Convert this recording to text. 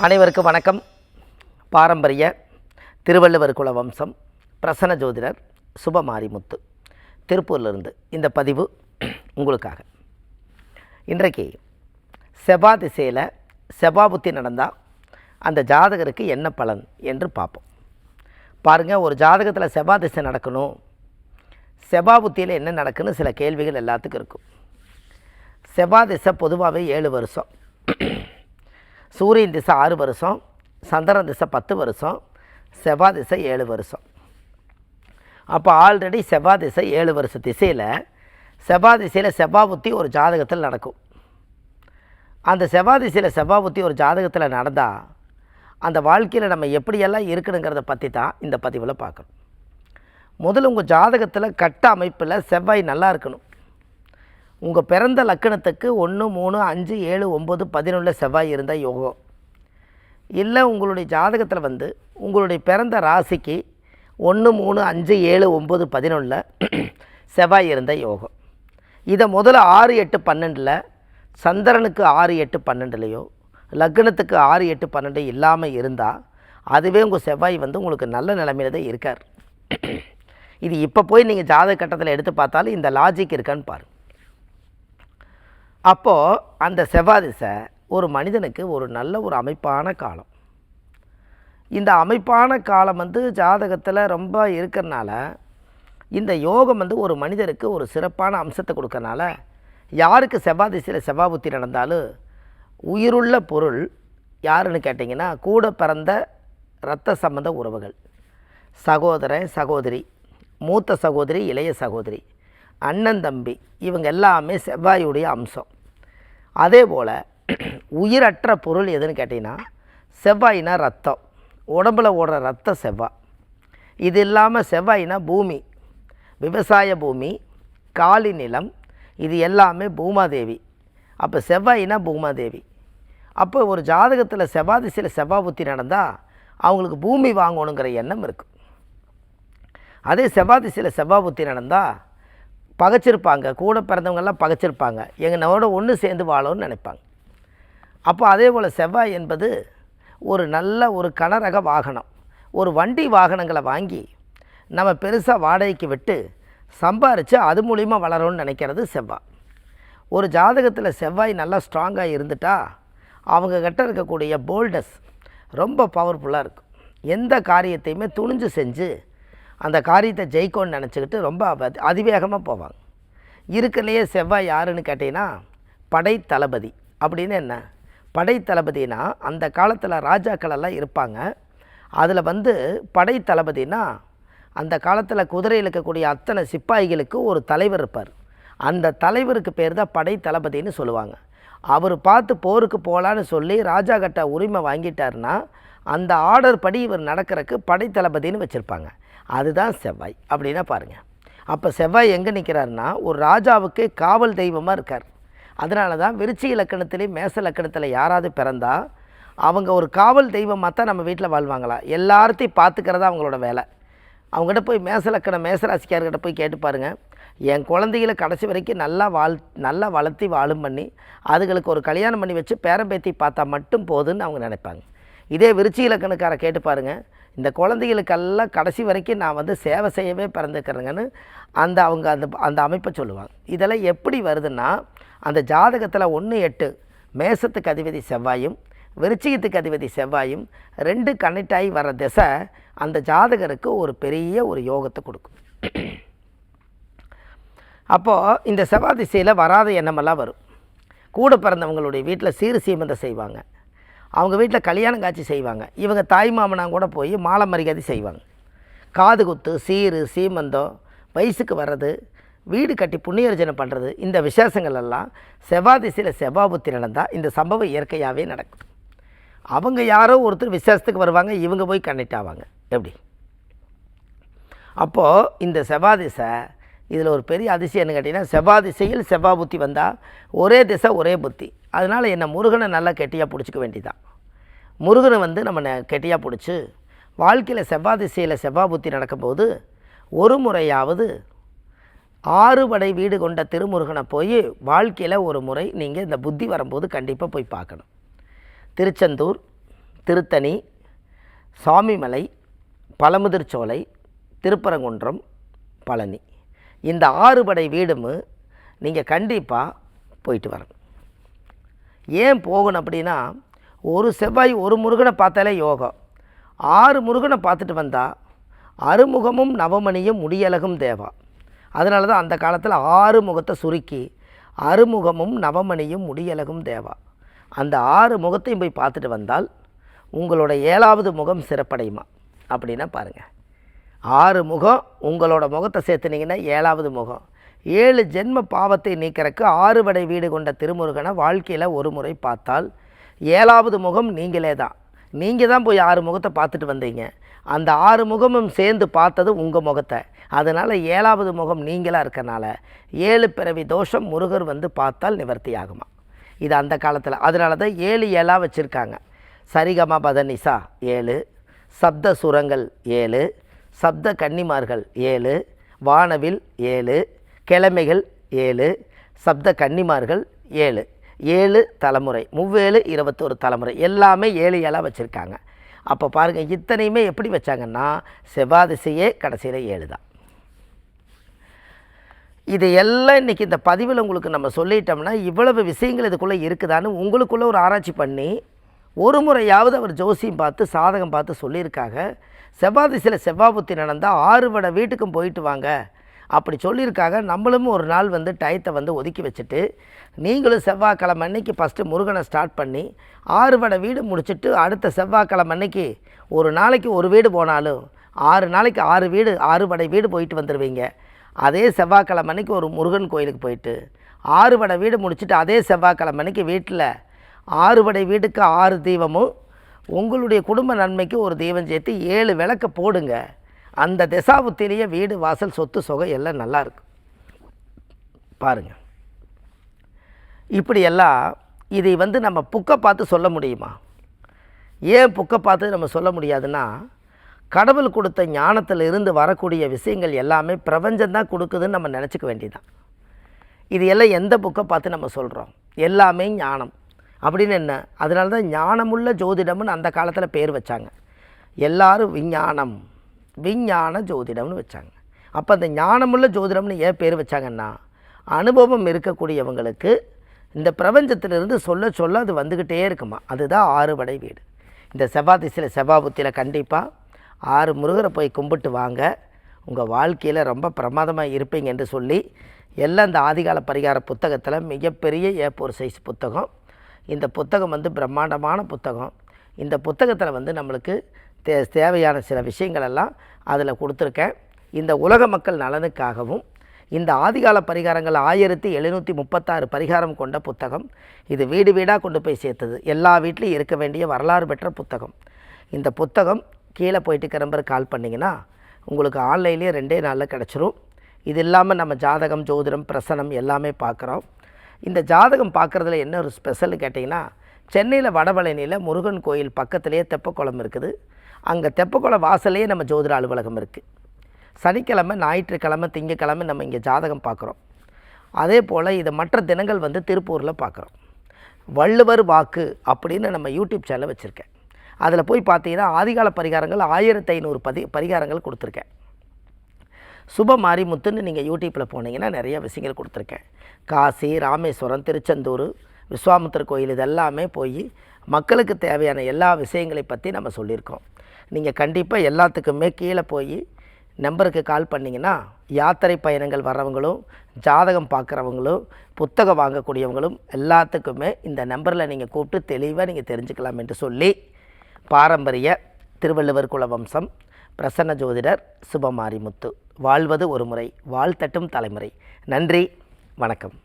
அனைவருக்கும் வணக்கம். பாரம்பரிய திருவள்ளுவர் குல வம்சம் பிரசன்ன ஜோதிடர் சுபமாரிமுத்து திருப்பூரிலிருந்து இந்த பதிவு உங்களுக்காக. இன்றைக்கு செவ்வாய் திசையில் செவ்வாய் புத்தி நடந்தால் அந்த ஜாதகருக்கு என்ன பலன் என்று பார்ப்போம். பாருங்கள், ஒரு ஜாதகத்தில் செவ்வாய் திசை நடக்கணும், செவ்வாய் புத்தியில் என்ன நடக்குன்னு சில கேள்விகள் எல்லாத்துக்கும் இருக்கும். செவ்வாய் திசை பொதுவாகவே 7 வருஷம், சூரியன் திசை 6 வருஷம், சந்திரன் திசை 10 வருஷம், செவ்வாய் திசை 7 வருஷம். அப்போ ஆல்ரெடி செவ்வாய் திசை 7 வருஷ திசையில் செவ்வாய் புத்தி ஒரு ஜாதகத்தில் நடக்கும். அந்த செவ்வாய் திசையில் செவ்வாய் புத்தி ஒரு ஜாதகத்தில் நடந்தால் அந்த வாழ்க்கையில் நம்ம எப்படியெல்லாம் இருக்கணுங்கிறத பற்றி தான் இந்த பதிவில் பார்க்கணும். முதல்ல உங்கள் ஜாதகத்தில் கட்ட அமைப்பில் செவ்வாய் நல்லா இருக்கணும். உங்கள் பிறந்த லக்கணத்துக்கு 1, 3, 5, 7, 9, 11 செவ்வாய் இருந்தால் யோகம். இல்லை உங்களுடைய ஜாதகத்தில் உங்களுடைய பிறந்த ராசிக்கு 1, 3, 5, 7, 9, 11 செவ்வாய் இருந்தால் யோகம். இதை முதல்ல 6, 8, 12 சந்திரனுக்கு 6, 8, 12லையோ லக்னத்துக்கு 6, 8, 12 இல்லாமல் இருந்தால் அதுவே உங்கள் செவ்வாய் உங்களுக்கு நல்ல நிலைமையில் தான் இருக்கார். இது இப்போ போய் நீங்கள் ஜாதக கட்டத்தில் எடுத்து பார்த்தாலும் இந்த லாஜிக் இருக்கான்னு பாருங்கள். அப்போது அந்த செவ்வாய் திசை ஒரு மனிதனுக்கு ஒரு நல்ல ஒரு அமைப்பான காலம். இந்த அமைப்பான காலம் ஜாதகத்தில் ரொம்ப இருக்கிறனால இந்த யோகம் ஒரு மனிதருக்கு ஒரு சிறப்பான அம்சத்தை கொடுக்கறனால யாருக்கு செவ்வாய் திசையில் செவ்வாய் புத்தி நடந்தாலும் உயிருள்ள பொருள் யாருன்னு கேட்டிங்கன்னா கூட பிறந்த இரத்த சம்பந்த உறவுகள், சகோதரன் சகோதரி, மூத்த சகோதரி இளைய சகோதரி, அண்ணன் தம்பி, இவங்க எல்லாமே செவ்வாயுடைய அம்சம். அதே போல் உயிரற்ற பொருள் எதுன்னு கேட்டிங்கன்னா செவ்வாயினா ரத்தம், உடம்பில் ஓடுற ரத்த செவ்வாய். இது இல்லாமல் செவ்வாயினா பூமி, விவசாய பூமி, காலி நிலம், இது எல்லாமே பூமாதேவி. அப்போ செவ்வாயினா பூமாதேவி. அப்போ ஒரு ஜாதகத்தில் செவ்வாய் திசையில் செவ்வாய் புத்தி நடந்தால் அவங்களுக்கு பூமி வாங்கணுங்கிற எண்ணம் இருக்கும். அதே செவ்வாய் திசையில் செவ்வாய் புத்தி நடந்தால் பகைச்சிருப்பாங்க, கூட பிறந்தவங்கெல்லாம் பகைச்சிருப்பாங்க, எங்களோட ஒன்று சேர்ந்து வாழணும்னு நினைப்பாங்க. அப்போ அதே போல் செவ்வாய் என்பது ஒரு நல்ல ஒரு கனரக வாகனம், ஒரு வண்டி வாகனங்களை வாங்கி நம்ம பெருசாக வாடகைக்கு விட்டு சம்பாரித்து அது மூலிமா வளரணும்னு நினைக்கிறது செவ்வாய். ஒரு ஜாதகத்தில் செவ்வாய் நல்லா ஸ்ட்ராங்காக இருந்துட்டால் அவங்கக்கிட்ட இருக்கக்கூடிய போல்டஸ் ரொம்ப பவர்ஃபுல்லாக இருக்கும். எந்த காரியத்தையுமே துணிஞ்சு செஞ்சு அந்த காரியத்தை ஜெயிக்கணும்னு நினச்சிக்கிட்டு ரொம்ப அதிவேகமாக போவாங்க. இருக்கிறதுலையே செவ்வாய் யாருன்னு கேட்டிங்கன்னா படை தளபதி. அப்படின்னு என்ன படை தளபதினா, அந்த காலத்தில் ராஜாக்களெல்லாம் இருப்பாங்க. அதில் படை தளபதினா அந்த காலத்தில் குதிரையில் இருக்கக்கூடிய அத்தனை சிப்பாய்களுக்கு ஒரு தலைவர் இருப்பார். அந்த தலைவருக்கு பேர் தான் படை தளபதின்னு சொல்லுவாங்க. அவர் பார்த்து போருக்கு போகலான்னு சொல்லி ராஜா கிட்ட உரிமை வாங்கிட்டாருன்னா அந்த ஆர்டர் படி இவர் நடக்கிறதுக்கு படை தளபதின்னு வச்சுருப்பாங்க. அதுதான் செவ்வாய். அப்படின்னா பாருங்கள், அப்போ செவ்வாய் எங்கே நிற்கிறாருன்னா ஒரு ராஜாவுக்கு காவல் தெய்வமாக இருக்கார். அதனால தான் விருச்சிக லக்கணத்துலேயும் மேச லக்கணத்தில் யாராவது பிறந்தால் அவங்க ஒரு காவல் தெய்வமாக தான் நம்ம வீட்டில் வாழ்வாங்களா, எல்லாத்தையும் பார்த்துக்கிறதா அவங்களோட வேலை. அவங்ககிட்ட போய் மேச லக்கணம் மேசராசிக்காரர்கிட்ட போய் கேட்டு பாருங்கள், என் குழந்தைகளை கடைசி வரைக்கும் நல்லா வளர்த்தி வாழும் பண்ணி அதுகளுக்கு ஒரு கல்யாணம் பண்ணி வச்சு பேரம்பேத்தி பார்த்தா மட்டும் போதுன்னு அவங்க நினைப்பாங்க. இதே விருச்சிக லக்கணக்காரை கேட்டு பாருங்கள், இந்த குழந்தைகளுக்கெல்லாம் கடைசி வரைக்கும் நான் சேவை செய்யவே பிறந்துக்கிறேங்கன்னு அவங்க அந்த அமைப்பை சொல்லுவாங்க. இதெல்லாம் எப்படி வருதுன்னா அந்த ஜாதகத்தில் 1, 8 மேசத்துக்கு அதிபதி செவ்வாயும் விருச்சிகத்துக்கு அதிபதி செவ்வாயும் 2 கனெக்ட் ஆகி வர திசை அந்த ஜாதகருக்கு ஒரு பெரிய ஒரு யோகத்தை கொடுக்கும். அப்போது இந்த செவ்வாய் திசையில் வராத எண்ணமெல்லாம் வரும். கூட பிறந்தவங்களுடைய வீட்டில் சீர் சீமந்தம் செய்வாங்க, அவங்க வீட்டில் கல்யாணம் காட்சி செய்வாங்க, இவங்க தாய் மாமனாங்க கூட போய் மாலை மரியாதை செய்வாங்க. காது குத்து, சீர் சீமந்தம், வயசுக்கு வர்றது, வீடு கட்டி புண்ணியர்ஜனை பண்ணுறது, இந்த விசேஷங்கள் எல்லாம் செவ்வாய் திசையில் செவ்வாய் புத்தி நடந்தால் இந்த சம்பவம் இயற்கையாகவே நடக்கும். அவங்க யாரோ ஒருத்தர் விசேஷத்துக்கு வருவாங்க, இவங்க போய் கனெக்ட் ஆவாங்க. எப்படி? அப்போது இந்த செவ்வாய் திசை இதில் ஒரு பெரிய அதிசயம் என்ன கேட்டிங்கன்னா, செவ்வாய் திசையில் செவ்வாய் புத்தி வந்தால் ஒரே திசை ஒரே புத்தி. அதனால் என்ன முருகனை நல்லா கெட்டியாக பிடிச்சிக்க வேண்டியதான். முருகனை நம்ம கெட்டியாக பிடிச்சி வாழ்க்கையில் செவ்வாய் திசையில் செவ்வாய் புத்தி நடக்கும்போது ஒரு முறையாவது 6 படை வீடு கொண்ட திருமுருகனை போய் வாழ்க்கையில் ஒரு முறை நீங்கள் இந்த புத்தி வரும்போது கண்டிப்பாக போய் பார்க்கணும். திருச்செந்தூர், திருத்தணி, சுவாமிமலை, பழமுதிர்ச்சோலை, திருப்பரங்குன்றம், பழனி. இந்த 6 படை வீடும் நீங்கள் கண்டிப்பாக போயிட்டு வரணும். ஏன் போகணும் அப்படின்னா, ஒரு செவ்வாய் ஒரு முருகனை பார்த்தாலே யோகம். 6 முருகனை பார்த்துட்டு வந்தால் அறுமுகமும் நவமணியும் முடியழகும் தேவா. அதனால தான் அந்த காலத்தில் 6 முகத்தை சுருக்கி அறுமுகமும் நவமணியும் முடியழகும் தேவா. அந்த 6 முகத்தையும் போய் பார்த்துட்டு வந்தால் உங்களோட 7வது முகம் சிறப்படையுமா அப்படின்னா பாருங்கள். 6 முகம் உங்களோட முகத்தை சேர்த்துனீங்கன்னா 7வது முகம். 7 ஜென்ம பாவத்தை நீக்கிறக்கு 6 படை வீடு கொண்ட திருமுருகனை வாழ்க்கையில் ஒரு முறை பார்த்தால் 7வது முகம் நீங்களே தான். நீங்கள் தான் போய் 6 முகத்தை பார்த்துட்டு வந்தீங்க. அந்த 6 முகமும் சேர்ந்து பார்த்தது உங்கள் முகத்தை. அதனால் 7வது முகம் நீங்களாக இருக்கனால 7 பிறவி தோஷம் முருகர் வந்து பார்த்தால் நிவர்த்தி ஆகுமா. இது அந்த காலத்தில். அதனால தான் 7 7 வச்சுருக்காங்க. சரிகம பதனிசா 7, சப்த சுரங்கள் 7, சப்த கன்னிமார்கள் 7, வானவில் 7, கிழமைகள் 7, சப்த கன்னிமார்கள் 7, 7 தலைமுறை, 7 21 தலைமுறை, எல்லாமே 7 7 வச்சுருக்காங்க. அப்போ பாருங்கள், இத்தனையுமே எப்படி வச்சாங்கன்னா செவ்வாதிசையே கடைசியில் 7 தான். இது எல்லாம் இன்றைக்கி இந்த பதிவில் உங்களுக்கு நம்ம சொல்லிட்டோம்னா இவ்வளவு விஷயங்கள் இதுக்குள்ளே இருக்குதான்னு உங்களுக்குள்ளே ஒரு ஆராய்ச்சி பண்ணி ஒரு முறையாவது அவர் ஜோசியம் பார்த்து சாதகம் பார்த்து சொல்லியிருக்காங்க. செவ்வாதிசையில் செவ்வாய் புத்தி நடந்தால் 6 வடை வீட்டுக்கும் போயிட்டு வாங்க அப்படி சொல்லியிருக்காங்க. நம்மளும் ஒரு நாள் வந்து டயத்தை வந்து ஒதுக்கி வச்சுட்டு நீங்களும் செவ்வாய்க்கிழமை அன்னைக்கு ஃபஸ்ட்டு முருகனை ஸ்டார்ட் பண்ணி 6 வடை வீடு முடிச்சுட்டு அடுத்த செவ்வாய்க்கிழமை அன்னைக்கு ஒரு நாளைக்கு ஒரு வீடு போனாலும் 6 நாளைக்கு 6 வீடு 6 வடை வீடு போயிட்டு வந்துடுவீங்க. அதே செவ்வாய்க்கிழமை அன்னைக்கு ஒரு முருகன் கோயிலுக்கு போயிட்டு 6 வடை வீடு முடிச்சுட்டு அதே செவ்வாய்க்கிழமை அன்னைக்கு வீட்டில் 6 வடை வீட்டுக்கு 6 தீபமும் உங்களுடைய குடும்ப நன்மைக்கு ஒரு தீபம் சேர்த்து 7 விளக்க போடுங்க. அந்த திசாபுத்திலேயே வீடு வாசல் சொத்து சொகை எல்லாம் நல்லாயிருக்கும். பாருங்கள், இப்படியெல்லாம் இதை வந்து நம்ம புக்கை பார்த்து சொல்ல முடியுமா? ஏன் புக்கை பார்த்து நம்ம சொல்ல முடியாதுன்னா, கடவுள் கொடுத்த ஞானத்தில் இருந்து வரக்கூடிய விஷயங்கள் எல்லாமே பிரபஞ்சம்தான் கொடுக்குதுன்னு நம்ம நினச்சிக்க வேண்டியதான். இது எல்லாம் எந்த புக்கை பார்த்து நம்ம சொல்கிறோம்? எல்லாமே ஞானம் அப்படின்னு என்ன? அதனால தான் ஞானமுள்ள ஜோதிடம்னு அந்த காலத்தில் பேர் வச்சாங்க. எல்லாரும் விஞ்ஞானம் விஞ்ஞான ஜோதிடம்னு வச்சாங்க. அப்போ அந்த ஞானமுள்ள ஜோதிடம்னு ஏன் பேர் வச்சாங்கன்னா, அனுபவம் இருக்கக்கூடியவங்களுக்கு இந்த பிரபஞ்சத்திலிருந்து சொல்ல சொல்ல அது வந்துக்கிட்டே இருக்குமா. அதுதான் 6 வடை வீடு. இந்த செவ்வாதிசையில் செவ்வாய் புத்தியில் கண்டிப்பாக 6 முருகரை போய் கும்பிட்டு வாங்க. உங்கள் வாழ்க்கையில் ரொம்ப பிரமாதமாக இருப்பீங்க என்று சொல்லி எல்லாம் இந்த ஆதிகால பரிகார புத்தகத்தில் மிகப்பெரிய A4 சைஸ் புத்தகம். இந்த புத்தகம் வந்து பிரம்மாண்டமான புத்தகம். இந்த புத்தகத்தில் வந்து நம்மளுக்கு தேவையான சில விஷயங்களெல்லாம் அதில் கொடுத்துருக்கேன். இந்த உலக மக்கள் நலனுக்காகவும் இந்த ஆதிகால பரிகாரங்கள் 1736 பரிகாரம் கொண்ட புத்தகம். இது வீடு வீடாக கொண்டு போய் சேர்த்தது. எல்லா வீட்லேயும் இருக்க வேண்டிய வரலாறு பெற்ற புத்தகம். இந்த புத்தகம் கீழே போயிட்டு கிளம்புற கால் பண்ணிங்கன்னா உங்களுக்கு ஆன்லைன்லேயே 2 நாளில் கிடச்சிரும். இது இல்லாமல் நம்ம ஜாதகம், ஜோதிடம், பிரசனம் எல்லாமே பார்க்குறோம். இந்த ஜாதகம் பார்க்குறதுல என்ன ஒரு ஸ்பெஷல் கேட்டிங்கன்னா, சென்னையில் வடபழனியில் முருகன் கோயில் பக்கத்துலேயே தெப்பக்குளம் இருக்குது. அங்கே தெப்பக்குளம் வாசல்லையே நம்ம ஜோதிட அலுவலகம் இருக்குது. சனிக்கிழமை, ஞாயிற்றுக்கிழமை, திங்கக்கிழமை நம்ம இங்கே ஜாதகம் பார்க்குறோம். அதே போல் இது மற்ற தினங்கள் வந்து திருப்பூரில் பார்க்குறோம். வள்ளுவர் வாக்கு அப்படின்னு நம்ம யூடியூப் சேனல் வச்சுருக்கேன். அதில் போய் பார்த்தீங்கன்னா ஆதிகால பரிகாரங்கள் 1500 பரிகாரங்கள் கொடுத்துருக்கேன். சுப மாரிமுத்துன்னு நீங்கள் யூடியூப்பில் போனீங்கன்னா நிறைய விஷயங்கள் கொடுத்துருக்கேன். காசி, ராமேஸ்வரம், திருச்செந்தூர், விஸ்வாமித்திர கோயில் இதெல்லாமே போய் மக்களுக்கு தேவையான எல்லா விஷயங்களை பற்றி நம்ம சொல்லியிருக்கோம். நீங்கள் கண்டிப்பாக எல்லாத்துக்குமே கீழே போய் நம்பருக்கு கால் பண்ணிங்கன்னா யாத்திரை பயணங்கள் வர்றவங்களும், ஜாதகம் பார்க்குறவங்களும், புத்தகம் வாங்கக்கூடியவங்களும் எல்லாத்துக்குமே இந்த நம்பரில் நீங்கள் கூப்பிட்டு தெளிவாக நீங்கள் தெரிஞ்சுக்கலாம் என்று சொல்லி, பாரம்பரிய திருவள்ளுவர் குல வம்சம், பிரசன்ன ஜோதிடர் சுபமாரிமுத்து. வாழ்வது ஒரு முறை, வாழ்த்தட்டும் தலைமுறை. நன்றி, வணக்கம்.